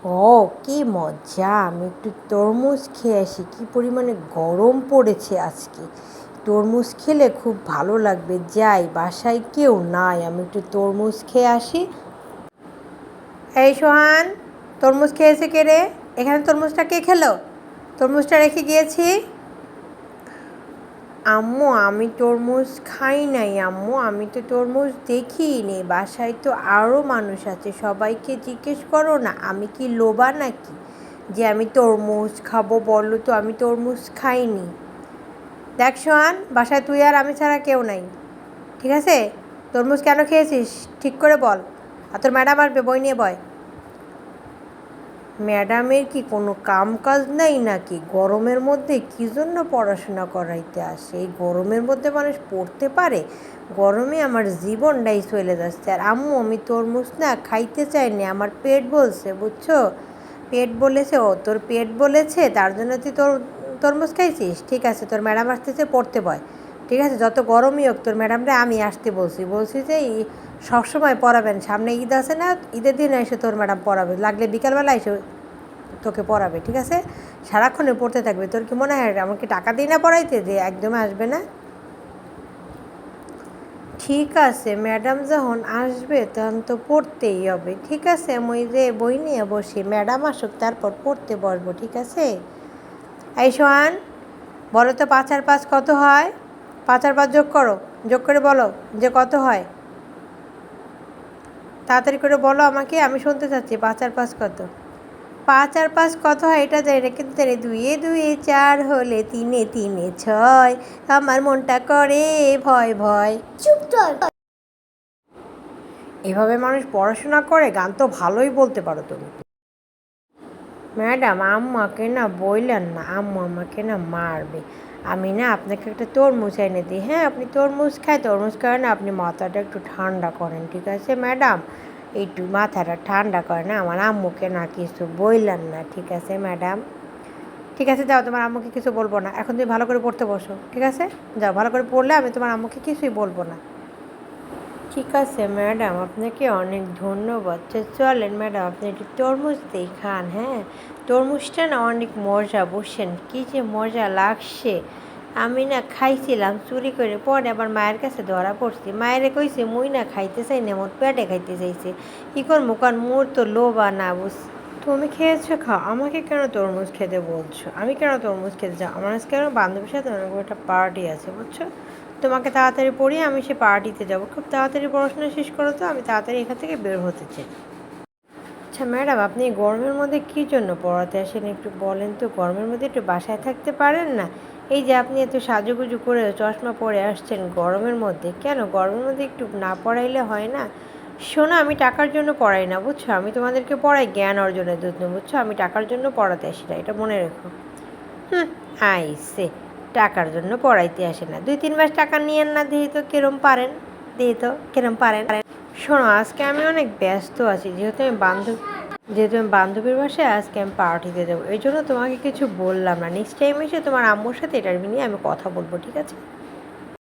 ও, কি মজা! আমি একটু তরমুজ খেয়ে আসি। কি পরিমাণে গরম পড়েছে আজকে। তরমুজ খেলে খুব ভালো লাগবে। যাই, বাসায় কেউ নাই, আমি একটু তরমুজ খেয়ে আসি। এই সোহান, তরমুজ খেয়েছে কে রে? এখানে তরমুজটা কে খেলো? তরমুজটা রেখে গিয়েছি। আম্মু, আমি তরমুজ খাই নাই আম্মু, আমি তো তরমুজ দেখিই নি। বাসায় তো আরও মানুষ আছে, সবাইকে জিজ্ঞেস করো না। আমি কি লোভা নাকি যে আমি তরমুজ খাবো? বলো তো, আমি তরমুজ খাইনি। দেখ সোহান, বাসায় তুই আর আমি ছাড়া কেউ নাই, ঠিক আছে? তরমুজ কেন খেয়েছিস ঠিক করে বল। আর তোর ম্যাডাম আসবে, বই নিয়ে বয়। ম্যাডামের কি কোনো কাম কাজ নেই নাকি? গরমের মধ্যে কী জন্য পড়াশোনা করাইতে আসে? এই গরমের মধ্যে মানুষ পড়তে পারে? গরমে আমার জীবনটাই চলে যাচ্ছে। আর আম্মু, আমি তরমুজ না খাইতে চাইনি, আমার পেট বলছে, বুঝছো? পেট বলেছে। ও, তোর পেট বলেছে, তার জন্য তুই তরমুজ খাইছিস? ঠিক আছে, তোর ম্যাডাম আসতেছে, পড়তে বয়। ঠিক আছে, যত গরমই হোক, তোর ম্যাডামরা আমি আসতে বলছি যে সবসময় পড়াবেন। সামনে ঈদ আছে না, ঈদের দিন এসে তোর ম্যাডাম পড়াবে, লাগলে বিকালবেলা এসে তোকে পড়াবে, ঠিক আছে? সারাক্ষণে পড়তে থাকবে। তোর কি মনে হয় আমাকে টাকা দিই না পড়াইতে, যে একদমই আসবে না? ঠিক আছে, ম্যাডাম যখন আসবে তখন তো পড়তেই হবে। ঠিক আছে, আমি যে বই নিয়ে বসি, ম্যাডাম আসুক তারপর পড়তে বসবো, ঠিক আছে? এই সোহান, বলো তো ৫ আর ৫ কত হয়? ৫ আর ৫ যোগ করো, যোগ করে বলো যে কত হয়। তাড়াতাড়ি করে বলো আমাকে, আমি শুনতে চাচ্ছি ৫ আর ৫ কত। ৫ আর ৫ কত হয় এটা জানি না, কিন্তু জানি ২ এ ২ এ ৪ হলে ৩ এ ৩ এ ৬, আমার মনটা করে ভয় ভয়। চুপ কর। এভাবে মানুষ পড়াশোনা করে? গান তো ভালোই বলতে পারো তুমি। ম্যাডাম, আম্মাকে না বললেন না, আম্মু আমাকে না মারবে। আমি না আপনাকে একটা তরমুজ এনে দিই। হ্যাঁ, আপনি তরমুজ খায়, তরমুজ খায় না, আপনি মাথাটা একটু ঠান্ডা করেন, ঠিক আছে ম্যাডাম? একটু মাথাটা ঠান্ডা করেন, আমার আম্মুকে না কিছু বললেন না, ঠিক আছে ম্যাডাম? ঠিক আছে, যাও, তোমার আম্মুকে কিছু বলবো না। এখন তুমি ভালো করে পড়তে বসো, ঠিক আছে? যাও, ভালো করে পড়লে আমি তোমার আম্মুকে কিছুই বলবো না। ঠিক আছে ম্যাডাম, আপনাকে অনেক ধন্যবাদ। চলেন ম্যাডাম, আপনি একটু তরমুজ দিয়ে খান। হ্যাঁ, তরমুজটা না অনেক মজা, বুঝছেন? কী যে মজা লাগছে। আমি না খাইছিলাম চুরি করে, পরে আবার মায়ের কাছে ধরা পড়ছি। মায়েরে কইছে মুই না খাইতে চাই না, মোর পেটে খাইতে চাইছে। কী করবো, কারণ মোর তো লোভা না, বুঝ। তুমি খেয়েছো, খাও, আমাকে কেন তরমুজ খেতে বলছো? আমি কেন তরমুজ খেতে যাও? আমার আজকে আমার বান্ধবীর সাথে অনেক একটা পার্টি আছে, বুঝছো? তোমাকে তাড়াতাড়ি পড়িয়ে আমি সে পার্টিতে যাব। খুব তাড়াতাড়ি পড়াশোনা শেষ করো তো, আমি তাড়াতাড়ি এখান থেকে বের হতে চাই। আচ্ছা ম্যাডাম, আপনি গরমের মধ্যে কী জন্য পড়াতে আসেন একটু বলেন তো? গরমের মধ্যে একটু বাসায় থাকতে পারেন না? এই যে আপনি এত সাজুগুজু করে চশমা পরে আসছেন গরমের মধ্যে, কেন গরমের মধ্যে একটু না পড়াইলে হয় না? শোনো, আমি টাকার জন্য পড়াই না, বুঝছো? আমি তোমাদেরকে পড়াই জ্ঞান অর্জনের জন্য, বুঝছো? আমি টাকার জন্য পড়াতে আসি না, এটা মনে রেখো। হুম, আইসে, টাকার জন্য পড়াইতে আসে না। ২-৩ মাস টাকা নিয়েন না, দিই তো কিরম পারেন, দিই তো কিরম পারেন। শোনো, আজকে আমি অনেক ব্যস্ত আছি, যেহেতু আমি বান্ধবীর বাসায় আজকে আমি পার্টিতে যাবো, এই জন্য তোমাকে কিছু বললাম না। নেক্সট টাইম এসে তোমার আম্মুর সাথে এটা নিয়ে আমি কথা বলবো, ঠিক আছে?